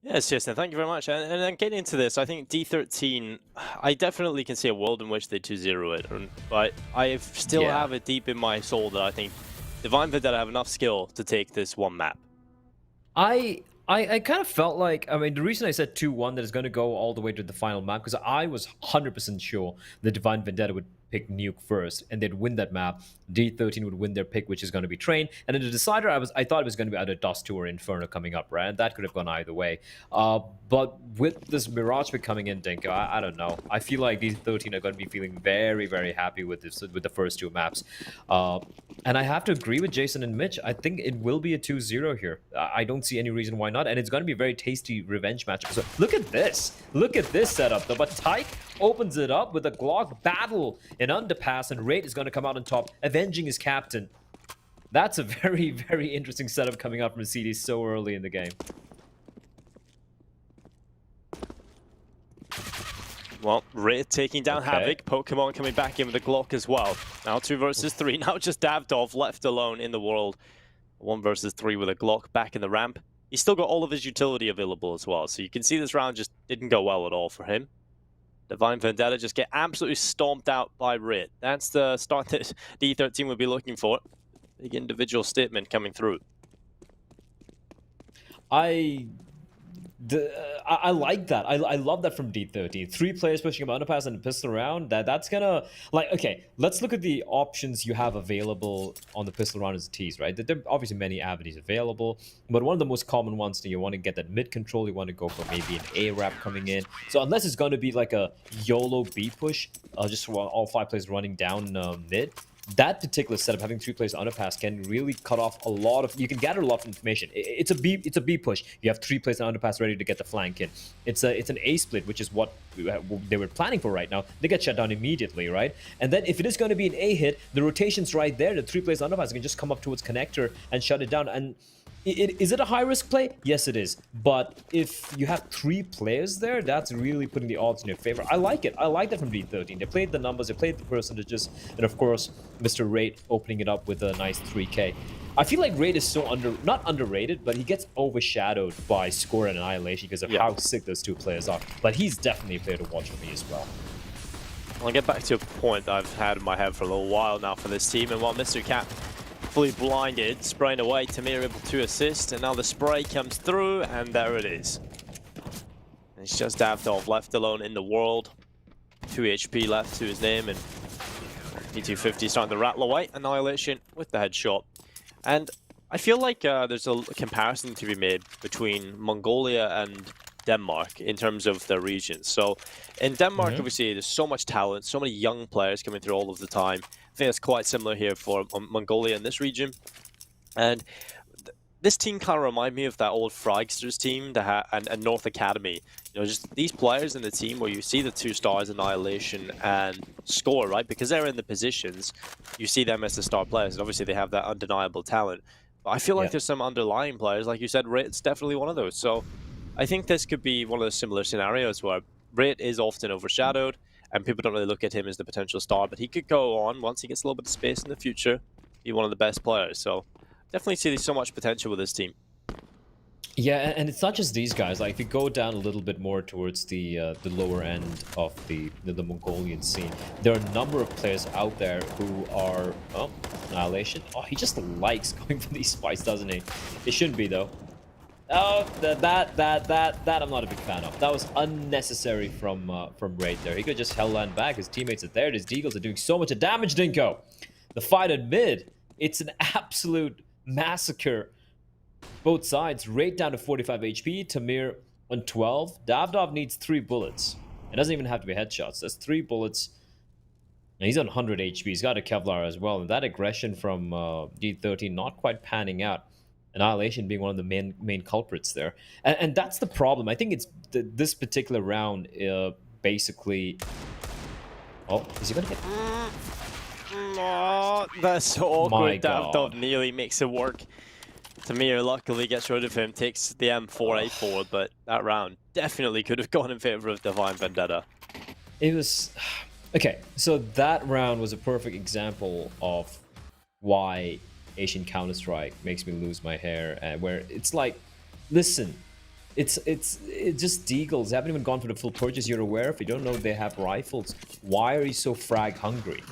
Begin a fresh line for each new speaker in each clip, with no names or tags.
Yes, Jason, thank you very much. And then getting into this, I think D13, I definitely can see a world in which they 2-0 it, but I still
Yeah.
have it deep in my soul that I think Divine Vendetta have enough skill to take this one map.
I kind of felt like, I mean, the reason I said 2-1 that is going to go all the way to the final map, because I was 100% sure the Divine Vendetta would pick Nuke first and they'd win that map. D13 would win their pick, which is going to be Train. And then the decider, I thought it was going to be either Dust 2 or Inferno coming up, right? And that could have gone either way. But with this Mirage pick coming in, Dinko, I don't know. I feel like D13 are going to be feeling very, very happy with this, with the first two maps. And I have to agree with Jason and Mitch. I think it will be a 2-0 here. I don't see any reason why not. And it's going to be a very tasty revenge matchup. So look at this. Look at this setup, though. But Tyke opens it up with a Glock battle in Underpass, and Raid is going to come out on top, avenging his captain. That's a very, very interesting setup coming out from CD so early in the game.
Well, Raid taking down Havoc, Pokemon coming back in with a Glock as well. Now 2 versus 3, now just Davdov left alone in the world. 1 versus 3 with a Glock back in the ramp. He's still got all of his utility available as well, so you can see this round just didn't go well at all for him. Divine Vendetta just get absolutely stomped out by Raid. That's the start that D13 would be looking for. Big individual statement coming through.
I like that. I love that from D13. 3 players pushing him underpass and a pistol round. That's gonna, like, okay, let's look at the options you have available on the pistol round as a tease, right? There are obviously many avenues available, but one of the most common ones that you want to get that mid control, you want to go for maybe an A wrap coming in. So unless it's going to be like a YOLO B push, just for all 5 players running down mid, that particular setup, having 3 players underpass, can really cut off a lot of. You can gather a lot of information. It's a B push. You have 3 players on underpass ready to get the flank in. It's an A split, which is what they were planning for right now. They get shut down immediately, right? And then if it is going to be an A hit, the rotation's right there. The 3 players underpass can just come up towards connector and shut it down. And is it a high-risk play? Yes, it is. But if you have 3 players there, that's really putting the odds in your favor. I like it. I like that from D13. They played the numbers, they played the percentages, and of course, Mr. Raid opening it up with a nice 3K. I feel like Raid is so not underrated, but he gets overshadowed by Score and Annihilation because of how sick those 2 players are. But he's definitely a player to watch for me as well.
I'll get back to a point that I've had in my head for a little while now for this team, and while Mr. Cat fully blinded, spraying away, Tamir able to assist, and now the spray comes through, and there it is. It's just Davdov left alone in the world. 2 HP left to his name, and P250 starting to rattle away. Annihilation with the headshot. And I feel like there's a comparison to be made between Mongolia and Denmark in terms of their regions. So in Denmark, obviously, there's so much talent, so many young players coming through all of the time. I think it's quite similar here for Mongolia in this region. And this team kind of remind me of that old Fragsters team and North Academy. You know, just these players in the team where you see the 2 stars, Annihilation and Score, right? Because they're in the positions, you see them as the star players. And obviously they have that undeniable talent. But I feel like there's some underlying players, like you said, Raid's definitely one of those. So I think this could be one of those similar scenarios where Raid is often overshadowed, and people don't really look at him as the potential star, but he could go on, once he gets a little bit of space in the future, be one of the best players. So definitely see so much potential with this team.
Yeah, and it's not just these guys. Like, if you go down a little bit more towards the lower end of the Mongolian scene, there are a number of players out there who are Annihilation. Oh, he just likes going for these spikes, doesn't he? It shouldn't be though. Oh, that I'm not a big fan of. That was unnecessary from Raid there. He could just hellland back. His teammates are there. His Deagles are doing so much damage, Dinko. The fight at mid, it's an absolute massacre. Both sides. Raid down to 45 HP. Tamir on 12. Davdov needs 3 bullets. It doesn't even have to be headshots. That's 3 bullets. And he's on 100 HP. He's got a Kevlar as well. And that aggression from D13 not quite panning out. Annihilation being one of the main culprits there, and that's the problem. I think it's this particular round basically. Oh, is he gonna get?
Oh, that's so awkward. Davdov nearly makes it work. Tamir luckily gets rid of him, takes the M4A4, but that round definitely could have gone in favor of Divine Vendetta.
It was okay. So that round was a perfect example of why Asian Counter-Strike makes me lose my hair, where it's like, listen, It's just deagles. They haven't even gone for the full purchase. You're aware, if you don't know they have rifles, why are you so frag hungry?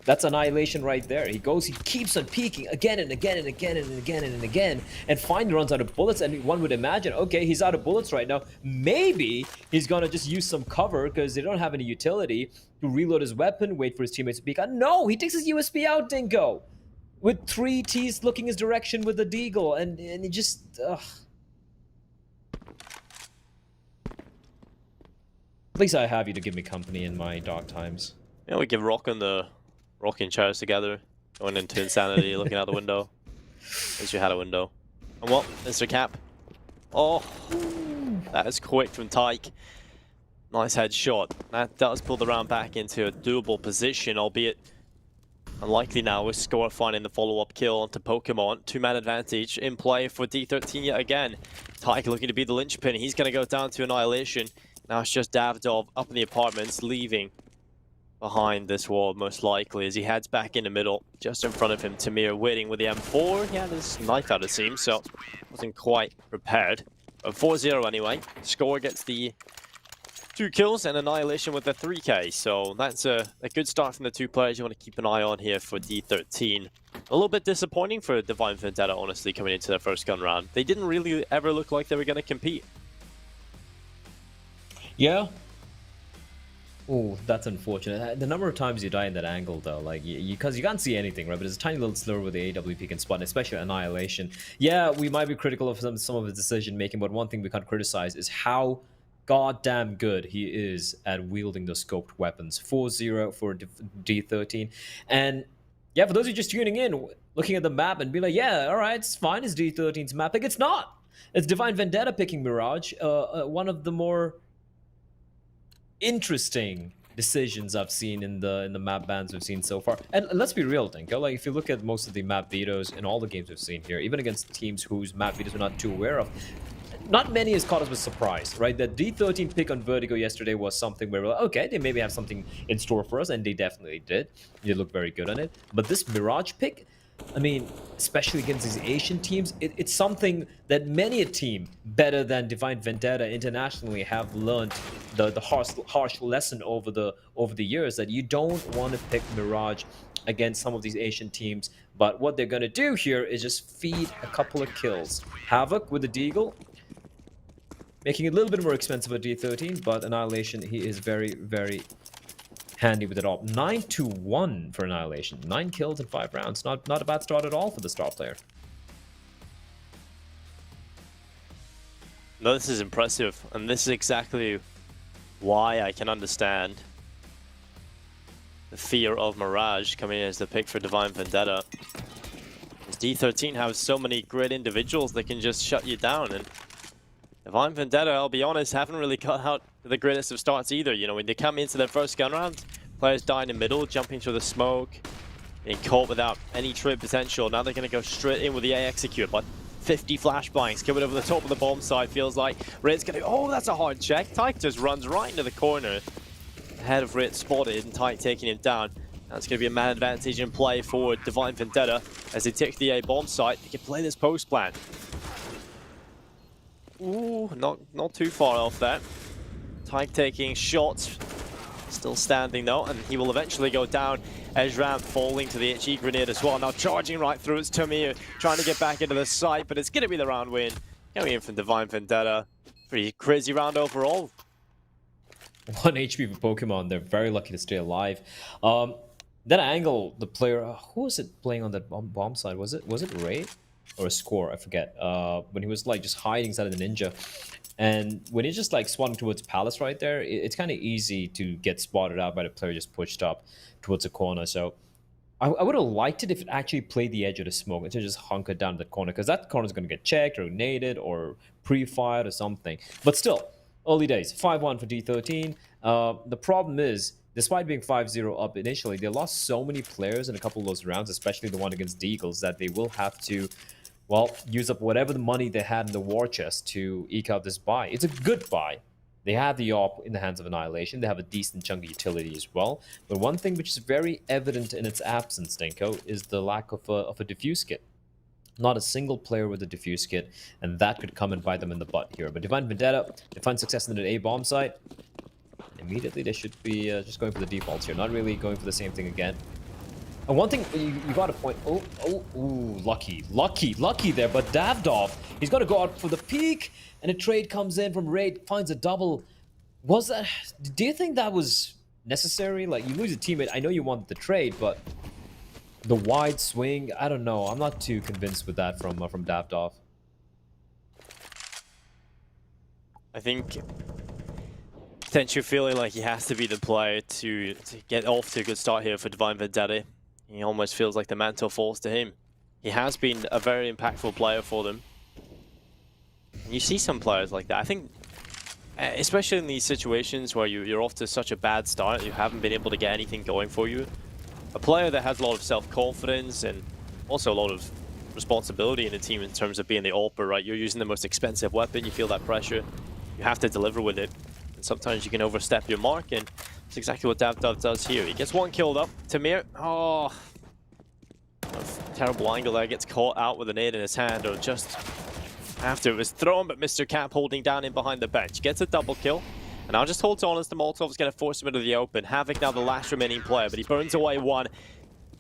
That's annihilation right there. He goes, he keeps on peeking again and again and again and again and again, and finally runs out of bullets. And one would imagine, okay, he's out of bullets right now. Maybe he's gonna just use some cover because they don't have any utility to reload his weapon, wait for his teammates to peek out. No, he takes his USB out, Dingo, with 3 T's looking his direction with the deagle, and he just, ugh. At least I have you to give me company in my dark times.
Yeah, we give rocking chairs together, going into insanity, looking out the window. At least you had a window. And what, Mr. Cap? Oh, that is quick from Tyke. Nice headshot. That does pull the round back into a doable position, albeit unlikely now with Score finding the follow-up kill onto Pokemon. 2-man advantage in play for D13 yet again. Tyke looking to be the linchpin. He's going to go down to annihilation. Now it's just Davdov up in the apartments, leaving behind this wall most likely as he heads back in the middle. Just in front of him, Tamir waiting with the M4. He had his knife out it seems, so wasn't quite prepared. But 4-0 anyway. Score gets the 2 kills and annihilation with the 3k, so that's a good start from the 2 players you want to keep an eye on here for D13. A little bit disappointing for Divine Vendetta, honestly, coming into their first gun round. They didn't really ever look like they were going to compete.
Yeah. Oh, that's unfortunate. The number of times you die in that angle, though, like, because you can't see anything, right? But it's a tiny little slur with the AWP can spot, especially Annihilation. Yeah, we might be critical of some of his decision making, but one thing we can't criticize is how goddamn good he is at wielding those scoped weapons. 4-0 for D13. And yeah, for those of you just tuning in, looking at the map and be like, yeah, all right, it's fine, it's D13's map. Like, it's not. It's Divine Vendetta picking Mirage, one of the more interesting decisions I've seen in the map bans we've seen so far. And let's be real, Dinko, like if you look at most of the map vetoes in all the games we've seen here, even against teams whose map vetoes we're not too aware of, not many has caught us with surprise, right? The D13 pick on Vertigo yesterday was something where we're like, okay, they maybe have something in store for us, and they definitely did. They looked very good on it. But this Mirage pick, I mean, especially against these Asian teams, it's something that many a team better than Divine Vendetta internationally have learned the harsh lesson over the years, that you don't want to pick Mirage against some of these Asian teams. But what they're going to do here is just feed a couple of kills. Havoc with the Deagle, making it a little bit more expensive at D13, but Annihilation, he is very, very handy with it all. 9-1 for Annihilation. 9 kills in 5 rounds. Not a bad start at all for the star player.
No, this is impressive, and this is exactly why I can understand the fear of Mirage coming in as the pick for Divine Vendetta. As D13 have so many great individuals that can just shut you down, and Divine Vendetta, I'll be honest, haven't really cut out the greatest of starts either. You know, when they come into their first gun round, players die in the middle, jumping through the smoke, getting caught without any trade potential. Now they're going to go straight in with the A execute, but 50 flashbangs coming over the top of the bomb side, feels like. Raid's going to, oh, that's a hard check. Tyke just runs right into the corner. Ahead of Raid spotted, and Tyke taking him down. That's going to be a man advantage in play for Divine Vendetta. As they take the A bomb site, they can play this post plan. Ooh, not too far off that. Tyke taking shots. Still standing though, and he will eventually go down. Ezram falling to the HE grenade as well. Now charging right through, it's Tamir trying to get back into the site, but it's going to be the round win. Coming in from Divine Vendetta. Pretty crazy round overall.
1 HP for Pokemon. They're very lucky to stay alive. That angle, the player, who was it playing on that bomb side? Was it Ray or a Score? I forget. When he was like just hiding inside of the ninja. And when he's just like swatting towards Palace right there, it's kind of easy to get spotted out by the player just pushed up towards the corner. So I would have liked it if it actually played the edge of the smoke and to just hunker down the corner, because that corner is going to get checked or naded or pre-fired or something. But still, early days, 5-1 for D13. The problem is, despite being 5-0 up initially, they lost so many players in a couple of those rounds, especially the one against Deagles, that they will have to, well, use up whatever the money they had in the war chest to eke out this buy. It's a good buy. They have the AWP in the hands of Annihilation. They have a decent chunk of utility as well. But one thing which is very evident in its absence, Denko, is the lack of a diffuse kit. Not a single player with a defuse kit, and that could come and bite them in the butt here. But Divine Vendetta, they find success in the A bomb site. Immediately, they should be just going for the defaults here, not really going for the same thing again. And one thing you got to point. Ooh, lucky there. But Davdov, he's going to go out for the peak, and a trade comes in from Raid, finds a double. Was that? Do you think that was necessary? Like, you lose a teammate. I know you want the trade, but the wide swing, I don't know. I'm not too convinced with that from Davdov.
I think potentially feeling like he has to be the player to get off to a good start here for Divine Vendetta. He almost feels like the mantle falls to him. He has been a very impactful player for them. And you see some players like that. I think, especially in these situations where you're off to such a bad start, you haven't been able to get anything going for you. A player that has a lot of self-confidence and also a lot of responsibility in the team in terms of being the AWPer, right? You're using the most expensive weapon, you feel that pressure, you have to deliver with it. And sometimes you can overstep your mark, and that's exactly what Davdov does here. He gets one killed up. Tamir, oh, terrible angle there, gets caught out with a nade in his hand, or just after it was thrown, but Mr. Cap holding down in behind the bench. Gets a double kill, and now just holds on as the Molotov's going to force him into the open. Havoc now the last remaining player, but he burns away one.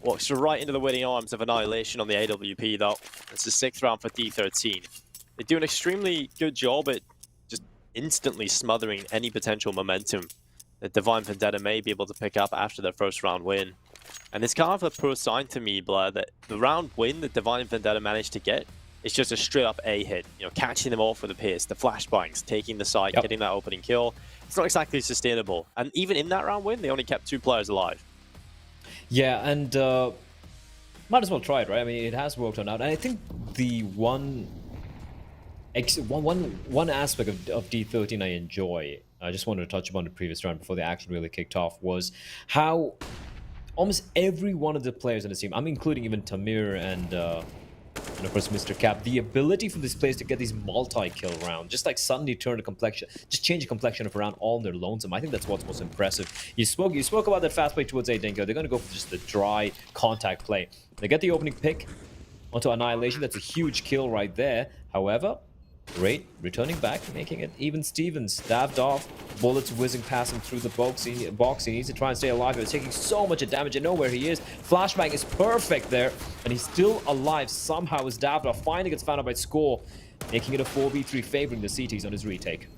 Walks right into the winning arms of Annihilation on the AWP, though. It's the 6th round for D13. They do an extremely good job at just instantly smothering any potential momentum that Divine Vendetta may be able to pick up after their first round win. And it's kind of a poor sign to me, Blair, that the round win that Divine Vendetta managed to get is just a straight up A hit. You know, catching them off with a pace, the flashbangs, taking the side, getting that opening kill. It's not exactly sustainable. And even in that round win, they only kept 2 players alive.
Yeah, and might as well try it, right? I mean, it has worked on out. And I think the one aspect of D13 I enjoy, I just wanted to touch upon the previous round before the action really kicked off, was how almost every one of the players on the team, I'm including even Tamir and of course Mr. Cap, the ability for these players to get these multi-kill rounds, just like suddenly turn the complexion, just change the complexion of a round all in their lonesome. I think that's what's most impressive. You spoke about that fast play towards A Dingo. They're going to go for just the dry contact play. They get the opening pick onto Annihilation. That's a huge kill right there. However, Raid returning back, making it even Stevens. Davdov, bullets whizzing past him through the box. He needs to try and stay alive. He's taking so much damage and know where he is. Flashbang is perfect there, and he's still alive somehow as Davdov finally gets found out by Score, making it a 4v3 favoring the CTs on his retake.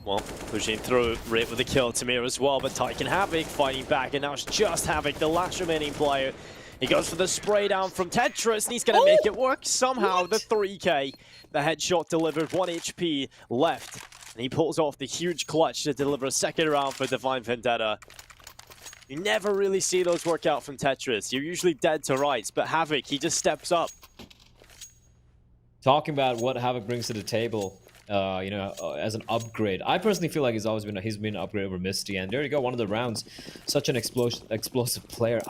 Well, pushing through, Raid with a kill, Tamir as well, but Tyken Havoc fighting back, and now it's just Havoc, the last remaining player. He goes for the spray down from Tetris, and he's going to make it work somehow. The 3K, the headshot delivered, 1 HP left. And he pulls off the huge clutch to deliver a second round for Divine Vendetta. You never really see those work out from Tetris. You're usually dead to rights, but Havoc, he just steps up.
Talking about what Havoc brings to the table, as an upgrade. I personally feel like he's been an upgrade over Misty, and there you go, one of the rounds. Such an explosive player.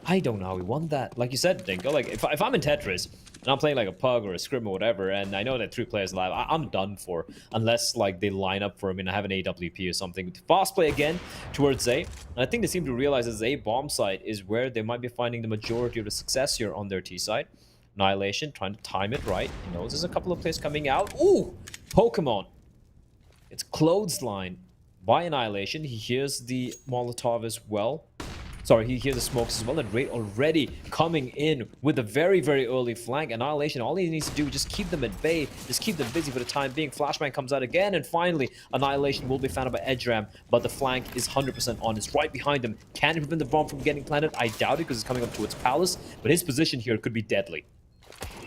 I don't know how he won that. Like you said, Dinko, like if I'm in Tetris and I'm playing like a pug or a scrim or whatever, and I know that 3 players alive, I'm done for, unless like they line up for him and I have an AWP or something. Fast play again towards A, and I think they seem to realize that A bomb site is where they might be finding the majority of the success here on their T side. Annihilation trying to time it right. He knows there's a couple of players coming out. Ooh, Pokemon. It's clothesline by Annihilation. He hears the Molotov as well. Sorry, he hears the smokes as well. And Raid already coming in with a very, very early flank. Annihilation, all he needs to do is just keep them at bay. Just keep them busy for the time being. Flashbang comes out again. And finally, Annihilation will be found by EdgeRam. But the flank is 100% on. It's right behind him. Can he prevent the bomb from getting planted? I doubt it because it's coming up towards Palace. But his position here could be deadly.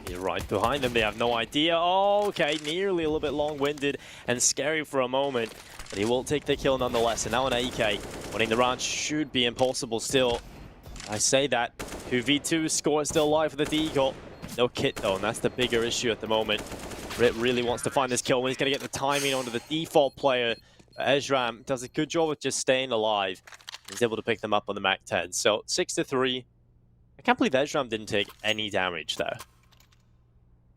You're right behind them, they have no idea. Oh, okay, nearly a little bit long-winded and scary for a moment, but he will take the kill nonetheless. And now an AK, winning the round should be impossible still. I say that. 2v2, Score is still alive for the Deagle. No kit though, and that's the bigger issue at the moment. Rit really wants to find this kill when he's going to get the timing onto the default player. EdgeRam does a good job of just staying alive. He's able to pick them up on the MAC-10. So 6-3. I can't believe EdgeRam didn't take any damage there.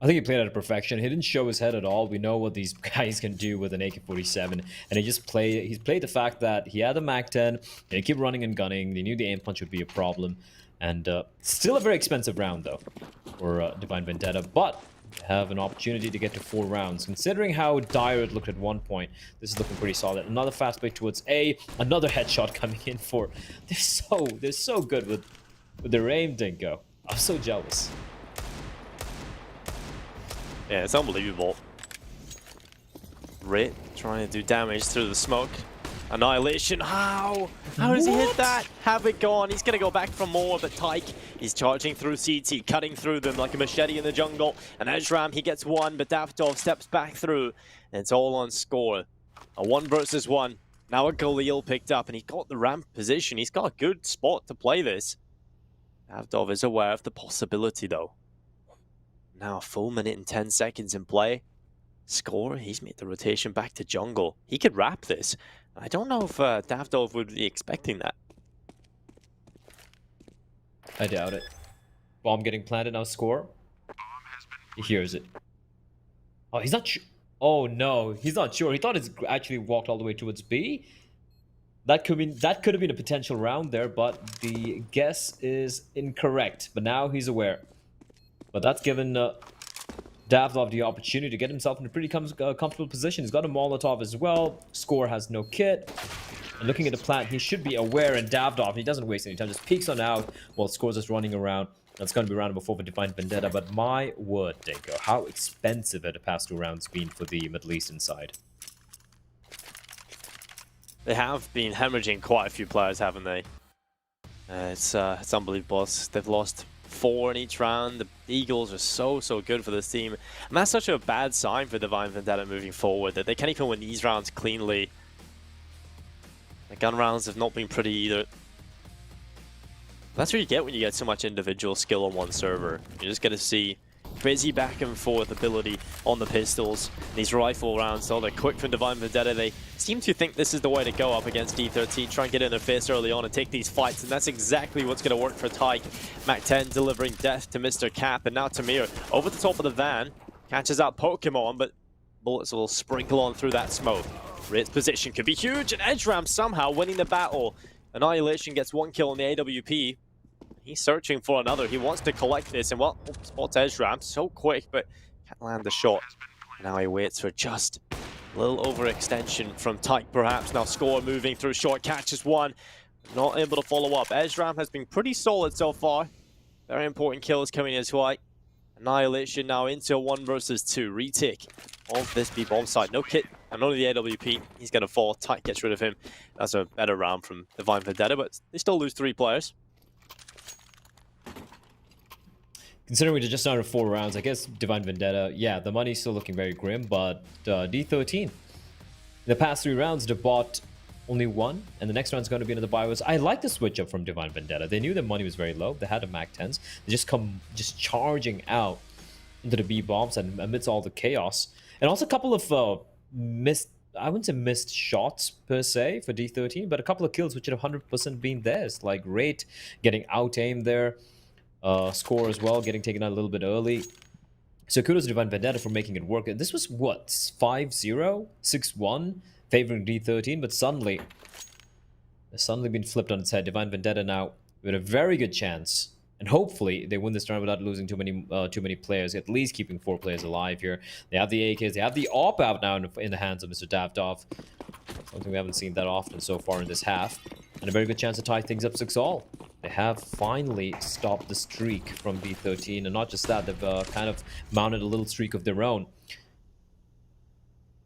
I think he played at perfection. He didn't show his head at all. We know what these guys can do with an AK-47, and he's played the fact that he had a MAC-10, and he kept running and gunning. They knew the aim punch would be a problem, And still a very expensive round, though, for Divine Vendetta. But have an opportunity to get to 4 rounds. Considering how dire it looked at one point, this is looking pretty solid. Another fast break towards A. Another headshot coming in for... They're so good with their aim, Dinko. I'm so jealous.
Yeah, it's unbelievable. Rit trying to do damage through the smoke. Annihilation, how? How does he hit that? Have it gone. He's going to go back for more, but Tyke, he's charging through CT, cutting through them like a machete in the jungle. And Ezram, he gets one, but Daftov steps back through. And it's all on score. A 1 versus 1. Now a Galil picked up, and he got the ramp position. He's got a good spot to play this. Daftov is aware of the possibility, though. Now a full minute and 10 seconds in play. Score, he's made the rotation back to jungle. He could wrap this. I don't know if Daftov would be expecting that.
I doubt it. Bomb getting planted, now Score. He hears it. Oh, he's not sure. Oh no, he's not sure. He thought it's actually walked all the way towards B. That could have been a potential round there, but the guess is incorrect. But now he's aware. But that's given Daftov the opportunity to get himself in a pretty comfortable position. He's got a Molotov as well. Score has no kit. And looking at the plant, he should be aware, and Daftov, he doesn't waste any time, just peeks on out while Score's just running around. That's going to be round number 4 for Divine Vendetta, but my word, Dinko, how expensive have the past 2 rounds been for the Middle Eastern side?
They have been hemorrhaging quite a few players, haven't they? It's unbelievable. They've lost 4 in each round. The Eagles are so good for this team. And that's such a bad sign for Divine Vendetta moving forward, that they can't even win these rounds cleanly. The gun rounds have not been pretty either. That's what you get when you get so much individual skill on one server. You just get to see crazy back and forth ability on the pistols. These rifle rounds, so they're quick from Divine Vendetta. They seem to think this is the way to go up against D13, try and get in their face early on and take these fights, and that's exactly what's going to work for Tyke. Mac 10 delivering death to Mr. Cap, and now Tamir over the top of the van, catches out Pokemon, but bullets will sprinkle on through that smoke. Rit's position could be huge, and Edgeram somehow winning the battle. Annihilation gets 1 kill on the AWP. He's searching for another. He wants to collect this, and well, spots Ezram so quick, but can't land the shot. Now he waits for just a little overextension from Tyke, perhaps. Now Score moving through short, catches one. Not able to follow up. Ezram has been pretty solid so far. Very important kills coming his way. Annihilation now into a 1 versus 2 retake of this B-bomb side. No kit and only the AWP. He's going to fall. Tyke gets rid of him. That's a better round from Divine Vendetta, but they still lose 3 players.
Considering we're just under 4 rounds, I guess Divine Vendetta, yeah, the money's still looking very grim, but D13. The past 3 rounds, they bought only 1, and the next round's going to be another buy. I like the switch up from Divine Vendetta. They knew their money was very low. They had a Mac 10s. They just come charging out into the B bombs and amidst all the chaos. And also a couple of missed, I wouldn't say missed shots per se for D13, but a couple of kills which should have 100% been theirs, like Rate getting out-aimed there. Score as well, getting taken out a little bit early. So kudos to Divine Vendetta for making it work. This was, what, 5-0? 6-1? Favoring D13, but suddenly, it's suddenly been flipped on its head. Divine Vendetta now with a very good chance. And hopefully, they win this round without losing too many players, at least keeping 4 players alive here. They have the AKs, they have the AWP out now in the hands of Mr. Daftov. Something we haven't seen that often so far in this half. And a very good chance to tie things up 6-all. They have finally stopped the streak from D13, and not just that, they've kind of mounted a little streak of their own.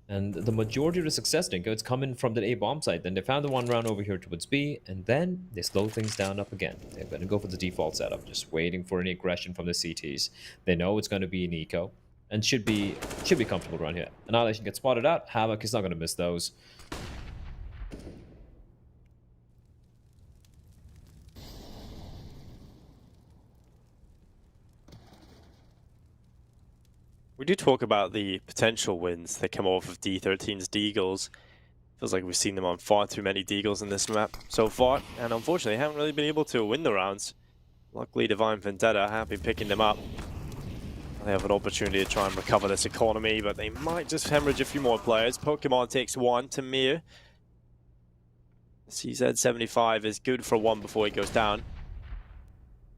And the majority of the success, Dinko, it's coming from the A bomb site. Then they found the 1 round over here towards B, and then they slow things down up again. They're going to go for the default setup, just waiting for any aggression from the CTs. They know it's going to be an eco, and should be comfortable around here. Annihilation gets spotted out. Havoc is not going to miss those.
We do talk about the potential wins that come off of D13's Deagles. Feels like we've seen them on far too many Deagles in this map so far, and unfortunately haven't really been able to win the rounds. Luckily, Divine Vendetta have been picking them up. They have an opportunity to try and recover this economy, but they might just hemorrhage a few more players. Pokemon takes 1, Tamir. CZ75 is good for 1 before he goes down.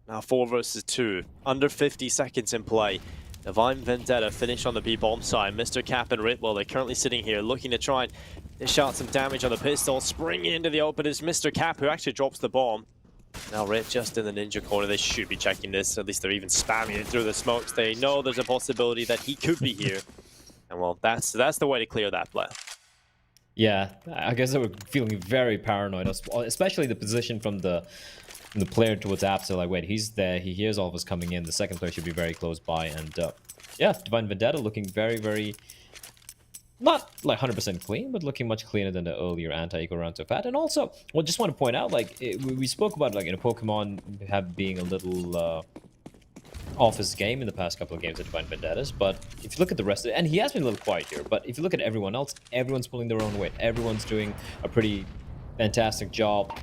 Now 4 versus 2. Under 50 seconds in play. Divine Vendetta finish on the B-bomb side. Mr. Cap and Ritwell, they're currently sitting here looking to try and dish out some damage on the pistol. Springing into the open is Mr. Cap, who actually drops the bomb. Now Rit just in the ninja corner. They should be checking this. At least they're even spamming it through the smokes. They know there's a possibility that he could be here. And well, that's the way to clear that play.
Yeah, I guess they were feeling very paranoid, especially the position from the player towards Apps. Like, wait, he's there. He hears all of us coming in. The second player should be very close by. And yeah, Divine Vendetta looking very, very, not like 100% clean, but looking much cleaner than the earlier anti-eco rounds of that. And also, well, just want to point out, like, we spoke about, like, Pokemon being a little off his game in the past couple of games at Divine Vendettas, but if you look at the rest of it, and he has been a little quiet here, but if you look at everyone else, everyone's pulling their own weight. Everyone's doing a pretty fantastic job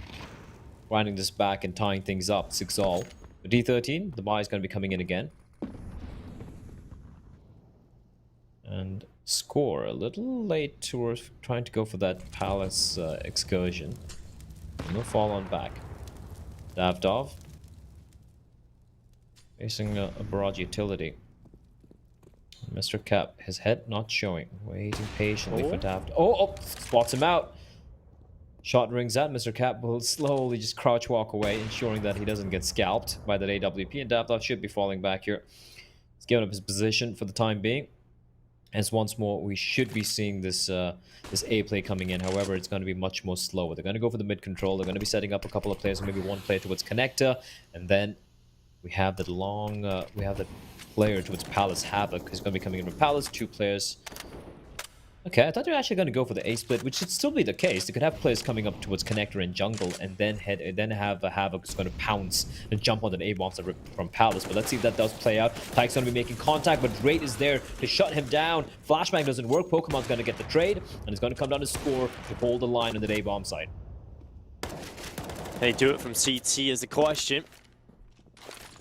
grinding this back and tying things up. 6-all. The D13, the buy is going to be coming in again. And Score, a little late towards trying to go for that Palace excursion. No fall on back. Davdov facing a barrage utility. Mr. Cap, his head not showing. Waiting patiently for Daft. Oh, spots him out. Shot rings out. Mr. Cap will slowly just crouch walk away, ensuring that he doesn't get scalped by that AWP. And Davdov should be falling back here. He's given up his position for the time being. As once more, we should be seeing this this A play coming in. However, it's going to be much more slower. They're going to go for the mid control. They're going to be setting up a couple of players, maybe one player towards connector, and then we have the long, we have the player towards Palace Havoc, who's going to be coming in with Palace. 2 players. Okay, I thought they were actually going to go for the A split, which should still be the case. They could have players coming up towards connector and jungle, and then have a Havoc who's going to pounce and jump on the A bombs from Palace. But let's see if that does play out. Tyke's going to be making contact, but Drake is there to shut him down. Flashbang doesn't work. Pokemon's going to get the trade, and it's going to come down to Score to hold the line on the A bomb side.
They do it from CT is the question.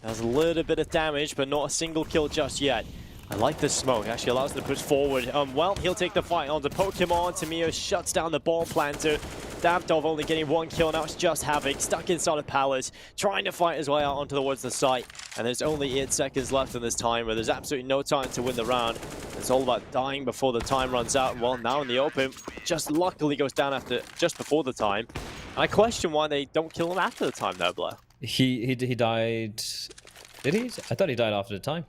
Does a little bit of damage, but not a single kill just yet. I like the smoke. Actually allows them to push forward. Well, he'll take the fight on the Pokemon. Tamio shuts down the bomb planter. Davdov only getting 1 kill. Now it's just Havoc stuck inside of Palace, trying to fight his way out onto towards the site. And there's only 8 seconds left in this timer. There's absolutely no time to win the round. It's all about dying before the time runs out. Well, now in the open, just luckily goes down after just before the time. And I question why they don't kill him after the time, though, Blair.
He died. Did he? I thought he died after the time.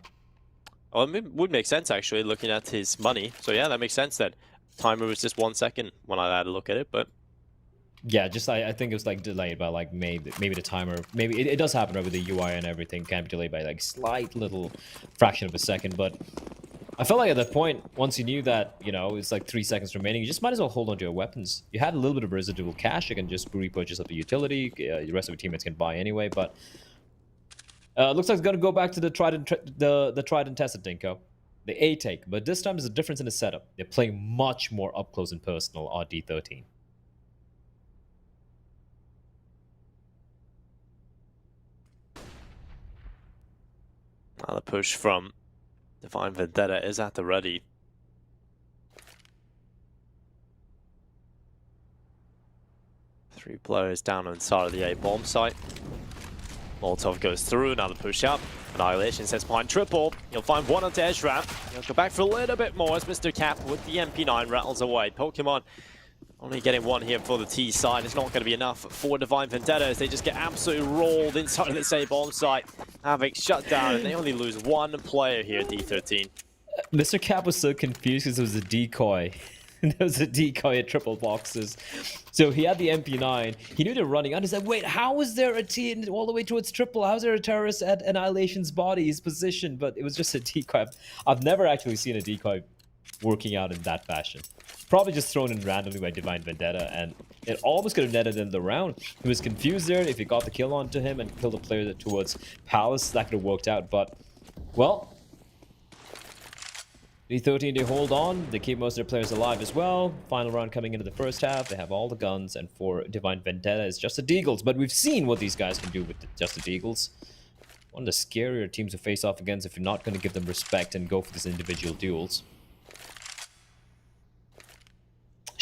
Well, it would make sense, actually, looking at his money. So, yeah, that makes sense then. Timer was just 1 second when I had a look at it, but...
Yeah, just I think it was, like, delayed by, like, maybe the timer... Maybe it does happen, right, with the UI and everything. Can be delayed by, like, slight little fraction of a second, but... I felt like at that point, once you knew that, you know, it's like 3 seconds remaining, you just might as well hold on to your weapons. You had a little bit of residual cash. You can just repurchase up the utility. The rest of your teammates can buy anyway, but... looks like it's going to go back to the tried and tested Dinko. The A take, but this time there's a difference in the setup. They're playing much more up close and personal on D13.
Now the push from Divine Vendetta is at the ready. Three players down inside of the A bomb site. Molotov goes through, now the push up. Annihilation sets behind triple. You'll find one onto edge ramp. He'll go back for a little bit more as Mr. Cap with the MP9 rattles away. Pokemon only getting one here for the T side. It's not going to be enough for Divine Vendetta as they just get absolutely rolled inside of this A bomb site. Havoc shut down and they only lose 1 player here at D13.
Mr. Cap was so confused because it was a decoy. There was a decoy at triple boxes. So he had the MP9. He knew they were running out. He's like, wait, how is there a T all the way towards triple? How is there a terrorist at Annihilation's body, his position? But it was just a decoy. I've never actually seen a decoy working out in that fashion. Probably just thrown in randomly by Divine Vendetta, and it almost could have netted in the round. He was confused there. If he got the kill onto him and killed the player towards Palace, that could have worked out. But, well... D13, they hold on. They keep most of their players alive as well. Final round coming into the first half. They have all the guns, and for Divine Vendetta, it's just the Deagles. But we've seen what these guys can do with just the Deagles. One of the scarier teams to face off against if you're not going to give them respect and go for these individual duels.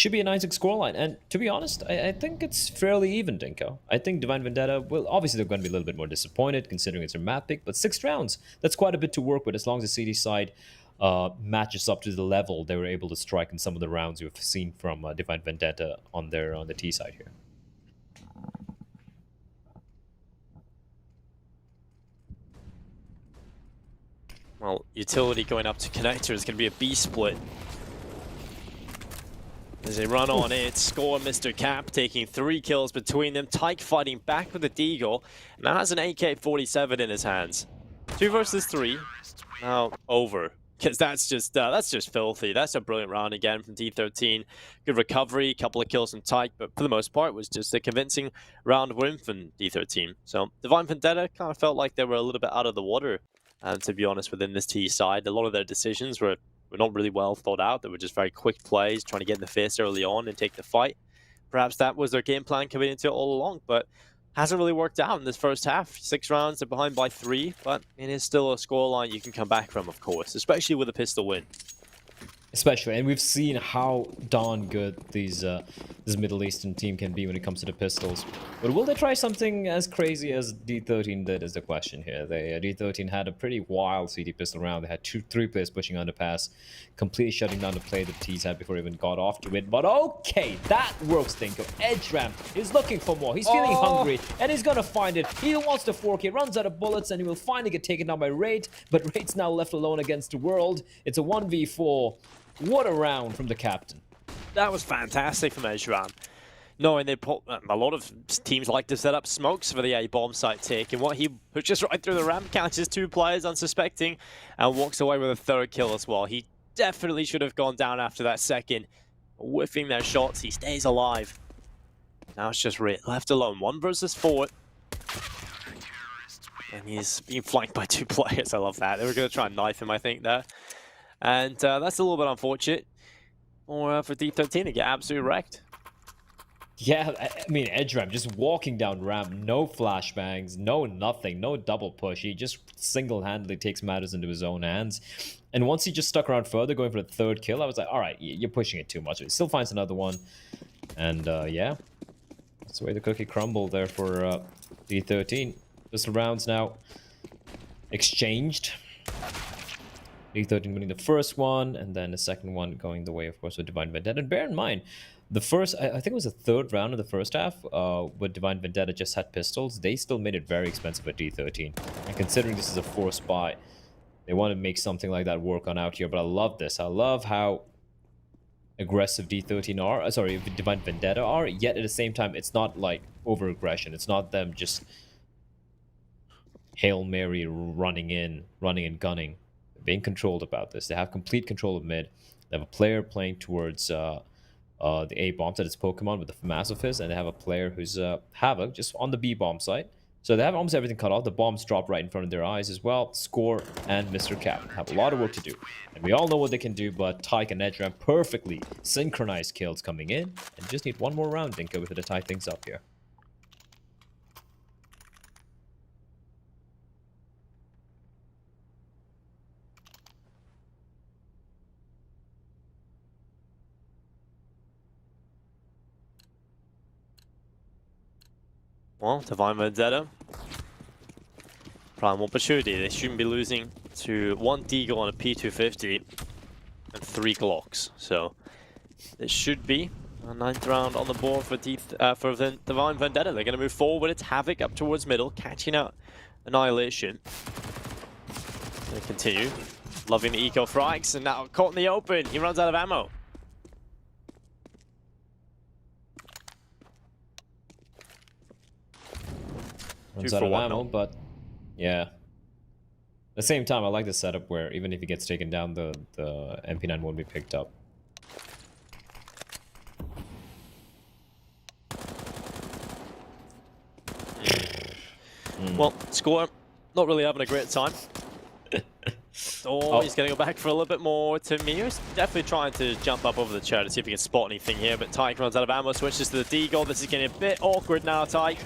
should be a 9-6 scoreline. And to be honest, I think it's fairly even, Dinko. I think Divine Vendetta, well, obviously they're going to be a little bit more disappointed considering it's their map pick, but 6 rounds, that's quite a bit to work with as long as the CD side matches up to the level they were able to strike in some of the rounds you've seen from Divine Vendetta on the T side here.
Well, utility going up to connector is going to be a B split. As they run on it, score Mr. Cap taking 3 kills between them. Tyke fighting back with the Deagle. Now has an AK-47 in his hands. 2 versus 3. Now over. Because that's just filthy. That's a brilliant round again from D13. Good recovery, couple of kills from Tyke, but for the most part, it was just a convincing round win from D13. So Divine Vendetta kind of felt like they were a little bit out of the water. And to be honest, within this T side, a lot of their decisions were not really well thought out. They were just very quick plays, trying to get in the face early on and take the fight. Perhaps that was their game plan coming into it all along, but hasn't really worked out in this first half. 6 rounds, they're behind by 3, but it is still a scoreline you can come back from, of course, especially with a pistol win.
Especially, and we've seen how darn good this Middle Eastern team can be when it comes to the pistols. But will they try something as crazy as D13 did is the question here. D13 had a pretty wild CD pistol round. They had 3 players pushing underpass, completely shutting down the play the T's had before they even got off to it. But okay, that works, Dinko. Edge ramp is looking for more. He's feeling hungry, and he's gonna find it. He wants the 4K, runs out of bullets, and he will finally get taken down by Raid. But Raid's now left alone against the world. It's a 1v4. What a round from the captain.
That was fantastic from Ezram. Knowing they put a lot of teams like to set up smokes for the A bomb site take, and what he pushes right through the ramp, catches 2 players unsuspecting, and walks away with a 3rd kill as well. He definitely should have gone down after that second. Whiffing their shots, he stays alive. Now it's just left alone, 1 versus 4. And he's being flanked by 2 players. I love that. They were going to try and knife him, I think, there. And that's a little bit unfortunate for D13 to get absolutely wrecked.
Yeah, I mean, edge ramp, just walking down ramp, no flashbangs, no nothing, no double push. He just single-handedly takes matters into his own hands. And once he just stuck around further, going for the 3rd kill, I was like, all right, you're pushing it too much. He still finds another one. And yeah, that's the way the cookie crumbled there for D13. Pistol rounds now exchanged. D13 winning the first one, and then the second one going the way, of course, with Divine Vendetta. And bear in mind, the first, I think it was the 3rd round of the first half, with Divine Vendetta just had pistols. They still made it very expensive at D13. And considering this is a forced buy, they want to make something like that work on out here. But I love this. I love how aggressive D13 are, sorry, Divine Vendetta are, yet at the same time, it's not like over-aggression. It's not them just Hail Mary running and gunning. Being controlled about this. They have complete control of mid. They have a player playing towards the A bomb at its Pokemon with the FAMAS of his, and they have a player who's Havoc just on the B bomb site. So they have almost everything cut off. The bombs drop right in front of their eyes as well. Score and Mr. Cap have a lot of work to do. And we all know what they can do, but Tyke and Edgeram perfectly synchronized kills coming in. And just need one more round, Dinko, to tie things up here.
Well, Divine Vendetta, prime opportunity. They shouldn't be losing to 1 Deagle on a P250 and 3 Glocks. So this should be a 9th round on the board for Divine Vendetta. They're going to move forward. It's Havoc up towards middle, catching out Annihilation. They continue, loving the eco frags, and now caught in the open. He runs out of ammo.
Runs out of ammo, but yeah. At the same time, I like the setup where even if he gets taken down, the MP9 won't be picked up.
Well, Score, not really having a great time. He's going to go back for a little bit more. Tamir's definitely trying to jump up over the chair to see if he can spot anything here, but Tyke runs out of ammo, switches to the Deagle. This is getting a bit awkward now, Tyke.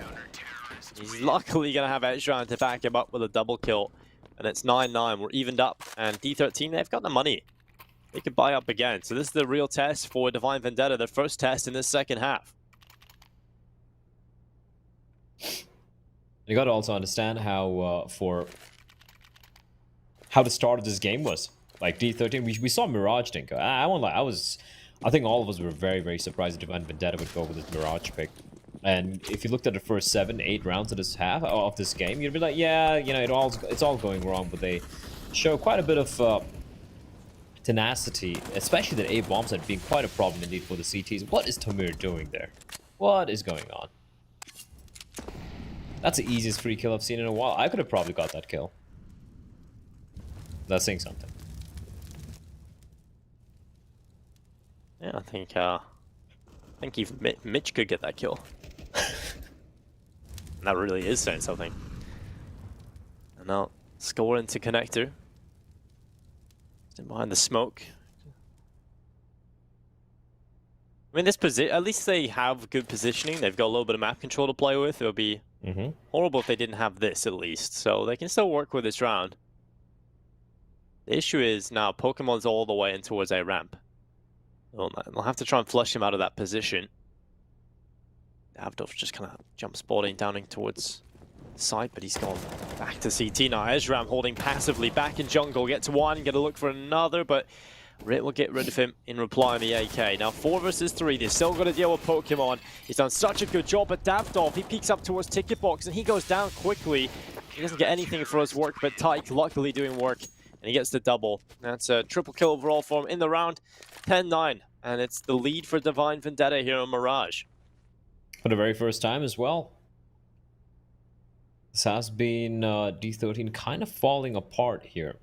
He's luckily going to have Edgeram to back him up with a double kill. And it's 9-9. We're evened up. And D13, they've got the money. they could buy up again. So this is the real test for Divine Vendetta, their first test in this second half.
You got to also understand how how the start of this game was. Like D13, we saw Mirage didn't go. I won't lie, I think all of us were very, very surprised that Divine Vendetta would go with this Mirage pick. And if you looked at the first 7-8 rounds of this game, you'd be like, yeah, you know, it's all going wrong, but they show quite a bit of tenacity, especially that A bombs had been quite a problem indeed for the CTs. What is Tamir doing there? What is going on? That's the easiest free kill I've seen in a while. I could have probably got that kill. That's saying something.
Yeah, I think even Mitch could get that kill. And that really is saying something. And now score into connector. Stand behind the smoke. I mean, this position, at least they have good positioning. They've got a little bit of map control to play with. It would be horrible if they didn't have this, at least. So they can still work with this round. The issue is now Pokemon's all the way in towards a ramp. They'll have to try and flush him out of that position. Avdov just kind of jump spotting down towards the side, but he's gone back to CT now. Ezram holding passively back in jungle. Get to one, get a look for another, but Rit will get rid of him in reply on the AK. Now 4 versus 3, they've still got to deal with Pokemon. He's done such a good job, but Davdov, he peeks up towards Ticket Box and he goes down quickly. He doesn't get anything for his work, but Tyke luckily doing work, and he gets the double. That's a triple kill overall for him in the round, 10-9. And it's the lead for Divine Vendetta here on Mirage.
For the very first time as well. This has been D13 kind of falling apart here.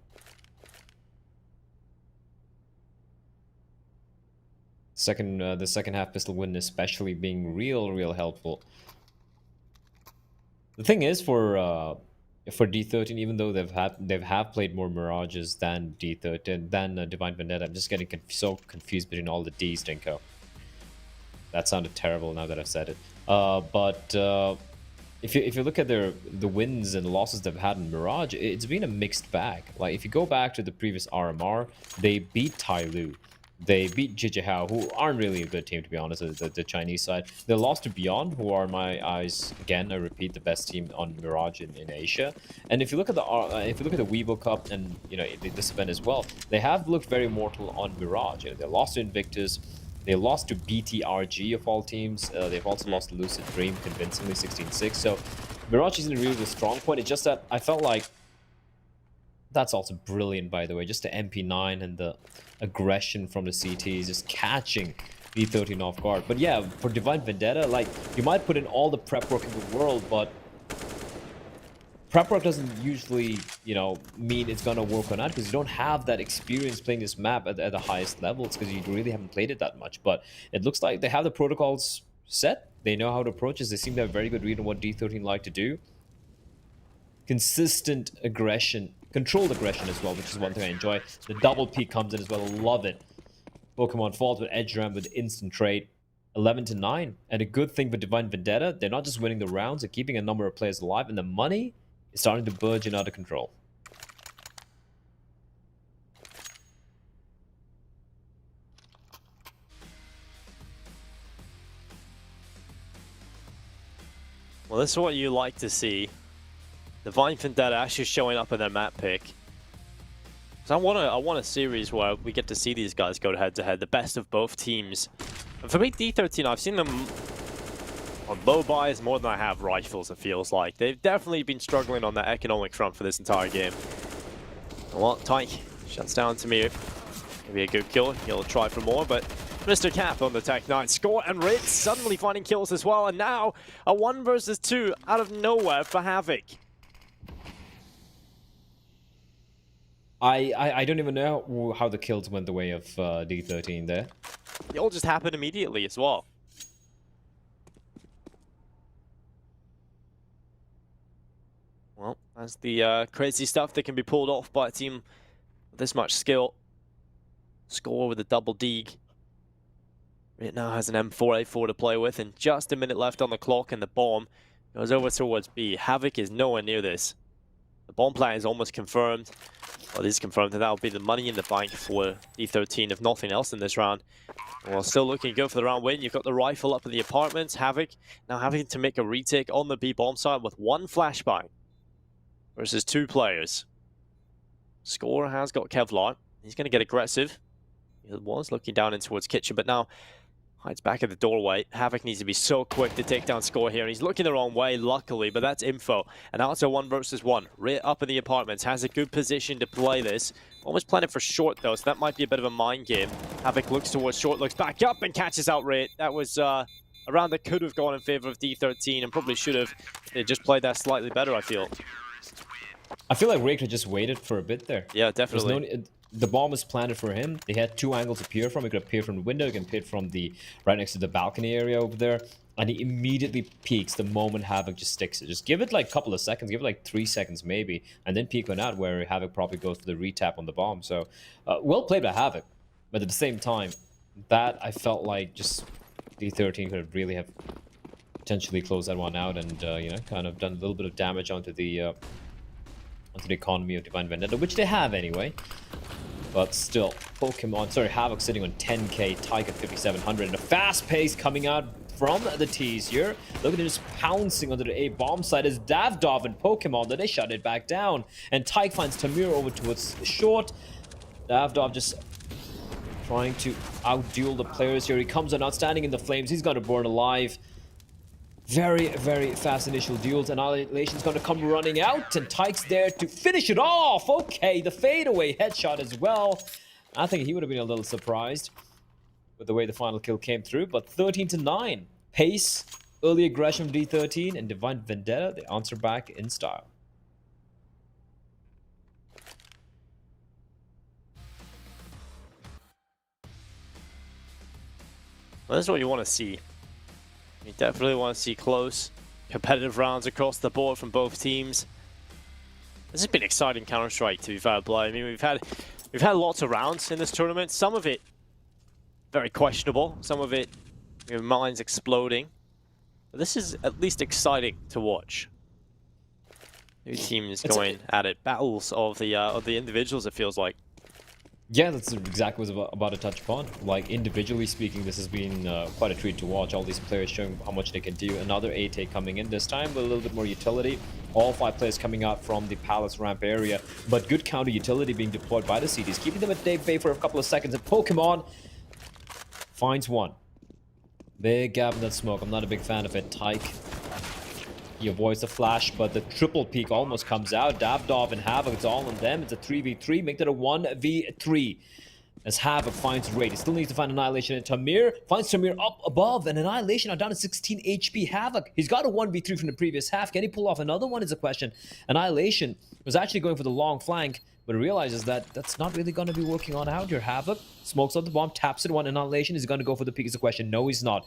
The second half pistol win especially being real helpful. The thing is for D13, even though they've played more Mirages than D13 than Divine Vendetta, I'm just getting so confused between all the Ds, Dinko. That sounded terrible now that I've said it. But if you look at the wins and losses they've had in Mirage, it's been a mixed bag. Like if you go back to the previous RMR, they beat Tyloo. They beat Jijihao, who aren't really a good team, to be honest, the Chinese side. They lost to Beyond, who are, in my eyes, again, I repeat, the best team on Mirage in Asia. And if you look at the Weibo Cup and this event as well, they have looked very mortal on Mirage. They lost to Invictus, they lost to BTRG of all teams. They've also lost to Lucid Dream convincingly, 16-6. So Mirage isn't really the strong point. It's just that I felt like that's also brilliant, by the way. Just the MP9 and the aggression from the CTs, just catching D13 off guard. But yeah, for Divine Vendetta, like, you might put in all the prep work in the world, but prep work doesn't usually, mean it's gonna work or not, because you don't have that experience playing this map at the highest levels, because you really haven't played it that much. But it looks like they have the protocols set. They know how to approach this. They seem to have a very good read on what D13 like to do. Consistent aggression. Controlled aggression as well, which is one thing I enjoy. The double peak comes in as well. Love it. Pokemon falls with Edge Ram with instant trade. 11-9. And a good thing for Divine Vendetta, they're not just winning the rounds, they're keeping a number of players alive, and the money is starting to burgeon out of control.
Well, this is what you like to see. Divine Vendetta actually showing up in their map pick. So I want a series where we get to see these guys go head to head, the best of both teams. And for me, D13, I've seen them on low buys more than I have rifles, it feels like. They've definitely been struggling on that economic front for this entire game. Well, Tyke shuts down Tamir. Maybe a good kill. He'll try for more, but Mr. Cap on the Tech 9 score, and Ritz suddenly finding kills as well. And now a 1 versus 2 out of nowhere for Havoc.
I don't even know how the kills went the way of D13 there.
They all just happened immediately as well. Well, that's the crazy stuff that can be pulled off by a team with this much skill. Score with a double deeg. It now has an M4A4 to play with, and just a minute left on the clock, and the bomb goes over towards B. Havoc is nowhere near this. The bomb plant is almost confirmed. Well, it is confirmed, and that'll be the money in the bank for D13, if nothing else in this round. Well, still looking good for the round win. You've got the rifle up in the apartments. Havoc now having to make a retake on the B bomb side with one flashbang versus 2 players. Score has got Kevlar. He's going to get aggressive. He was looking down in towards kitchen, but now hides back at the doorway. Havoc needs to be so quick to take down Score here. And he's looking the wrong way, luckily, but that's info. And now it's a 1 versus 1. Right up in the apartments. Has a good position to play this. Almost planning for short, though, so that might be a bit of a mind game. Havoc looks towards short, looks back up, and catches out Ray. That was a round that could have gone in favor of D13 and probably should have. They just played that slightly better, I feel.
I feel like Ray could just waited for a bit there.
Yeah, definitely.
The bomb was planted for him. They had 2 angles appear from. He could appear from the window, he can appear from the right next to the balcony area over there. And he immediately peeks the moment Havoc just sticks it. Just give it like a couple of seconds, give it like 3 seconds maybe, and then peek on out where Havoc probably goes for the retap on the bomb. So, well played by Havoc. But at the same time, that I felt like just D13 could really have potentially closed that one out and, you know, kind of done a little bit of damage onto the economy of Divine Vendetta, which they have anyway. But still, Havoc sitting on 10k, Tyke at 5700, and a fast pace coming out from the T's here. Look at him just pouncing onto the A bomb side as Davdov and Pokemon, then they shut it back down. And Tyke finds Tamir over towards short. Davdov just trying to outduel the players here. He comes on outstanding in the flames. He's going to burn alive. Very, very fast initial duels. Annihilation's going to come running out, and Tyke's there to finish it off. Okay, the fadeaway headshot as well. I think he would have been a little surprised with the way the final kill came through, but 13-9. Pace, early aggression from D13, and Divine Vendetta, they answer back in style.
Well, that's what you want to see. You definitely want to see close, competitive rounds across the board from both teams. This has been exciting Counter-Strike, to be fair play. I mean, we've had lots of rounds in this tournament. Some of it very questionable. Some of it, your mind's exploding. But this is at least exciting to watch. New teams going at it. Battles of the individuals, it feels like.
Yeah, that's exactly what I was about to touch upon. Like, individually speaking, this has been quite a treat to watch. All these players showing how much they can do. Another A-take coming in, this time with a little bit more utility. All 5 players coming out from the Palace ramp area. But good counter utility being deployed by the CDs, keeping them at bay for a couple of seconds. And Pokemon finds one. Big gap in that smoke. I'm not a big fan of it. Tyke, he avoids the flash, but the triple peak almost comes out. Davdov and Havoc, it's all on them. It's a 3v3. Make that a 1v3. As Havoc finds Raid. He still needs to find Annihilation, and Tamir finds Tamir up above. And Annihilation now down to 16 HP. Havoc, he's got a 1v3 from the previous half. Can he pull off another one is a question. Annihilation was actually going for the long flank, but realizes that that's not really going to be working on out here. Havoc smokes out the bomb, taps it one. Annihilation is going to go for the peak is the question. No, he's not.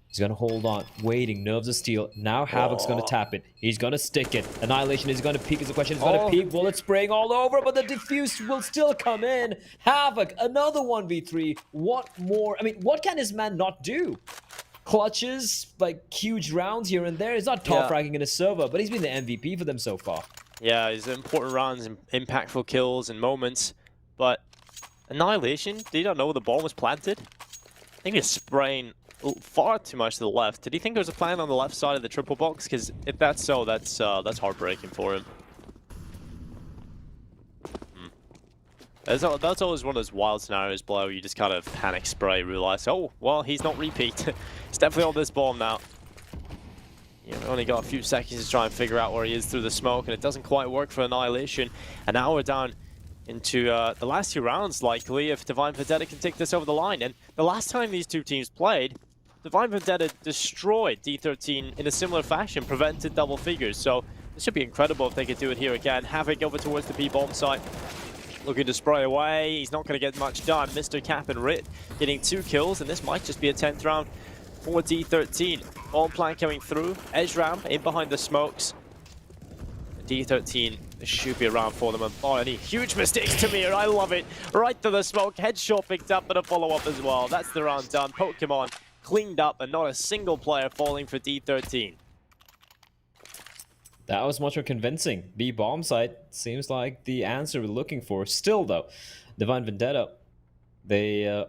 He's going to hold on, waiting, nerves of steel. Now Havoc's going to tap it. He's going to stick it. Annihilation is going to peek is the question. He's going to peek, bullet spraying all over, but the defuse will still come in. Havoc, another 1v3. What more? I mean, what can this man not do? Clutches, like huge rounds here and there. He's not top fragging in his server, but he's been the MVP for them so far. Yeah, he's important rounds and impactful kills and moments. But Annihilation, did he not know the bomb was planted? I think he's spraying far too much to the left. Did he think there was a plan on the left side of the triple box? Because if that's so, that's heartbreaking for him. That's always one of those wild scenarios, Blow. You just kind of panic spray, realize, oh, well, he's not repeat. He's definitely on this bomb now. You've only got a few seconds to try and figure out where he is through the smoke, and it doesn't quite work for Annihilation. And now we're down into the last 2 rounds, likely, if Divine Vendetta can take this over the line. And the last time these 2 teams played, Divine Vendetta destroyed D13 in a similar fashion, prevented double figures. So this should be incredible if they could do it here again. Havoc over towards the B-bomb site, looking to spray away. He's not going to get much done. Mr. Cap and Rit getting 2 kills, and this might just be a 10th round for D13. Bomb plan coming through. Edge ramp in behind the smokes. D13 should be around for them. And oh, any huge mistakes, Tamir. I love it. Right to the smoke. Headshot picked up, but a follow-up as well. That's the round done. Pokemon cleaned up, and not a single player falling for D13. That was much more convincing. B bomb site seems like the answer we're looking for. Still, though, Divine Vendetta, they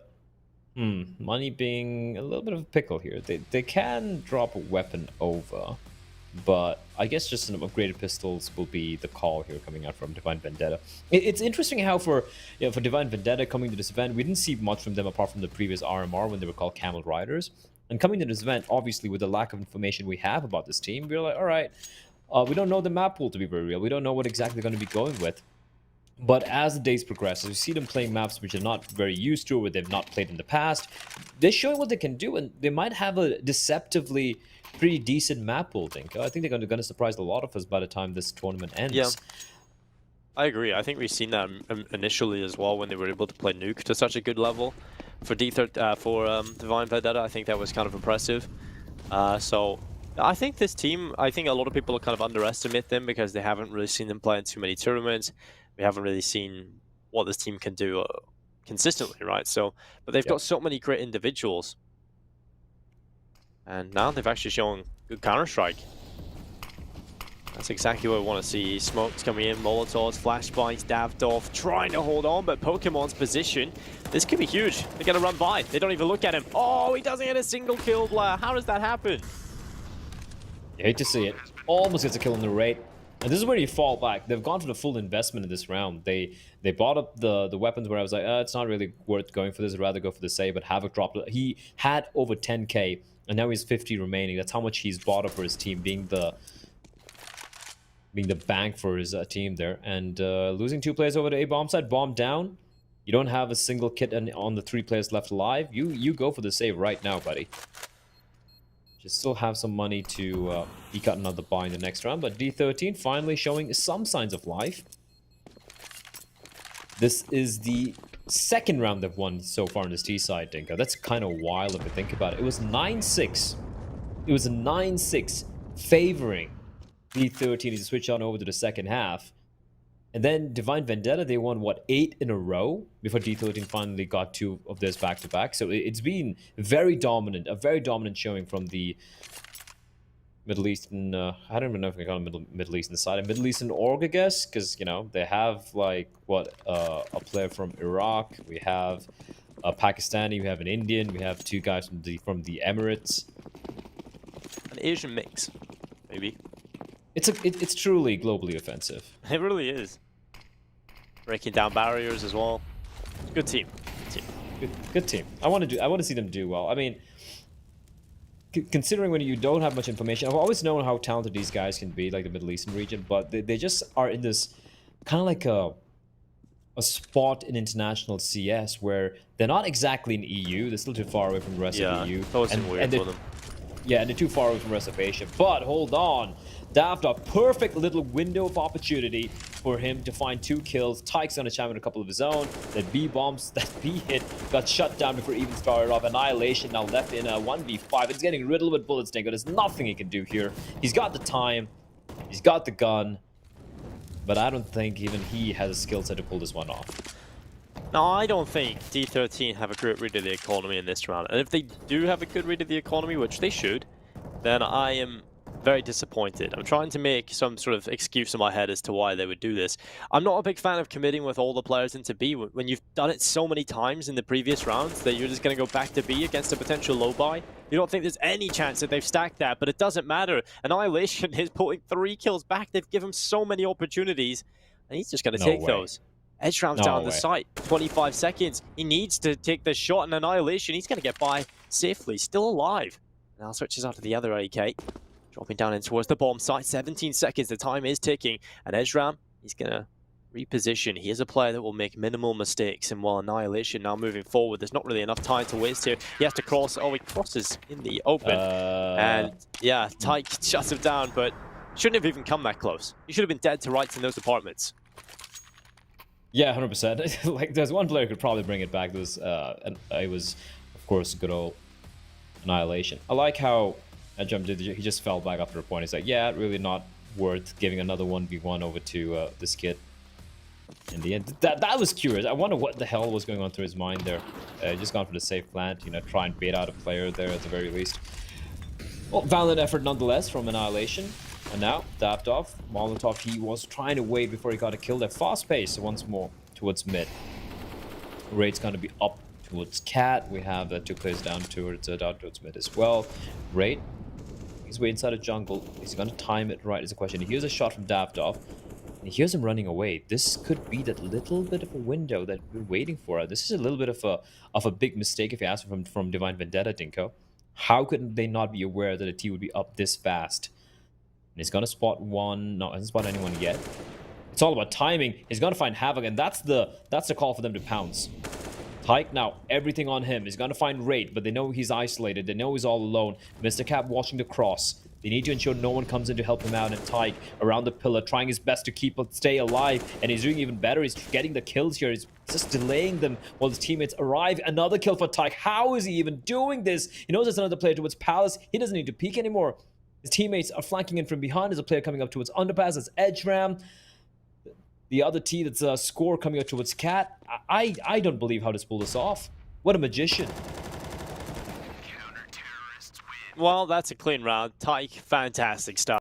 money being a little bit of a pickle here. They can drop a weapon over, but I guess just some upgraded pistols will be the call here coming out from Divine Vendetta. It's interesting how for Divine Vendetta coming to this event, we didn't see much from them apart from the previous RMR when they were called Camel Riders. And coming to this event, obviously with the lack of information we have about this team, we're like, all right, we don't know the map pool to be very real. We don't know what exactly they're going to be going with. But as the days progress, as we see them playing maps which are not very used to or they've not played in the past, they're showing what they can do, and they might have a deceptively pretty decent map pool, Dinko. I think they're going to surprise a lot of us by the time this tournament ends.
Yeah, I agree. I think we've seen that initially as well when they were able to play Nuke to such a good level. For Divine Vendetta, I think that was kind of impressive. So I think this team, I think a lot of people kind of underestimate them because they haven't really seen them play in too many tournaments. We haven't really seen what this team can do consistently, right? So, but they've got so many great individuals. And now they've actually shown good Counter-Strike. That's exactly what we want to see. Smokes coming in, Molotovs, flashbangs, Davdov, trying to hold on, but Pokemon's position, this could be huge. They're going to run by. They don't even look at him. Oh, he doesn't get a single kill, Blair. How does that happen?
You hate to see it. Almost gets a kill in the rate. And this is where you fall back. They've gone for the full investment in this round. They bought up the weapons where I was like, it's not really worth going for this. I'd rather go for the save, but Havoc dropped it. He had over 10k, and now he's 50 remaining. That's how much he's bought up for his team, being the bank for his team there. And losing 2 players over to A bomb side, bomb down. You don't have a single kit on the 3 players left alive. You go for the save right now, buddy. Just still have some money to eke out another buy in the next round, but D13 finally showing some signs of life. This is the second round they've won so far on this T side, Dinko. That's kind of wild if you think about it. It was 9-6. It was a 9-6 favoring D13 to switch on over to the second half. And then Divine Vendetta, they won, what, 8 in a row before D13 finally got 2 of theirs back-to-back. So it's been very dominant, a very dominant showing from the Middle Eastern, I don't even know if we call it Middle Eastern side, a Middle Eastern org, I guess, because, you know, they have, like, what, a player from Iraq, we have a Pakistani, we have an Indian, we have 2 guys from the Emirates.
An Asian mix, maybe.
It's truly globally offensive.
It really is. Breaking down barriers as well. Good team.
Good team. I want to see them do well. I mean, considering when you don't have much information, I've always known how talented these guys can be, like the Middle Eastern region, but they just are in this kind of like a spot in international CS where they're not exactly in EU. They're still too far away from the rest of the EU.
That was weird for them.
Yeah, and they're too far away from the rest of Asia. But hold on. Davdov, perfect little window of opportunity for him to find 2 kills. Tyke's on a chime with a couple of his own. That B bombs, that B hit got shut down before even started off. Annihilation now left in a 1v5. It's getting riddled with bullets, Dingo. There's nothing he can do here. He's got the time. He's got the gun. But I don't think even he has a skill set to pull this one off.
No, I don't think D13 have a good read of the economy in this round. And if they do have a good read of the economy, which they should, then I am very disappointed. I'm trying to make some sort of excuse in my head as to why they would do this. I'm not a big fan of committing with all the players into B when you've done it so many times in the previous rounds that you're just going to go back to B against a potential low buy. You don't think there's any chance that they've stacked that, but it doesn't matter. Annihilation is pulling 3 kills back. They've given him so many opportunities, and he's just going to take those. Edge rounds down the site, 25 seconds. He needs to take the shot, and Annihilation, he's going to get by safely, still alive. Now switches out to the other AK. Dropping down in towards the bomb site, 17 seconds, the time is ticking. And Ezram, he's going to reposition. He is a player that will make minimal mistakes, and while Annihilation now moving forward, there's not really enough time to waste here. He has to cross. Oh, he crosses in the open. And yeah, Tyke shuts him down, but shouldn't have even come that close. He should have been dead to rights in those departments.
Yeah, 100%. Like, there's one player who could probably bring it back. This, and it was, of course, good old Annihilation. I like how Edram did. He just fell back after a point. He's like, yeah, really not worth giving another 1v1 over to this kid. In the end, that was curious. I wonder what the hell was going on through his mind there. Just gone for the safe plant, you know, try and bait out a player there at the very least. Well, valiant effort nonetheless from Annihilation. And now, Daftov, Molotov, he was trying to wait before he got a kill there. Fast pace once more towards mid. Raid's going to be up towards Cat. We have two players down towards mid as well. Raid, he's way inside a jungle. He's going to time it right is the question. He hears a shot from Daftov. And he hears him running away. This could be that little bit of a window that we're waiting for. This is a little bit of a big mistake if you ask from Divine Vendetta, Dinko. How could they not be aware that a T would be up this fast? And he's gonna spot one. No, hasn't spotted anyone yet. It's all about timing. He's gonna find Havoc, and that's the call for them to pounce. Tyke now, everything on him. He's gonna find Raid, but they know he's isolated. They know he's all alone. Mr. Cap watching the cross. They need to ensure no one comes in to help him out. And Tyke around the pillar, trying his best to stay alive. And he's doing even better. He's getting the kills here. He's just delaying them while his teammates arrive. Another kill for Tyke. How is he even doing this? He knows there's another player towards Palace. He doesn't need to peek anymore. His teammates are flanking in from behind. There's a player coming up towards Underpass. That's Edge Ram. The other T, that's a score coming up towards Cat. I don't believe how to pull this off. What a magician.
Well, that's a clean round. Tyke, fantastic stuff.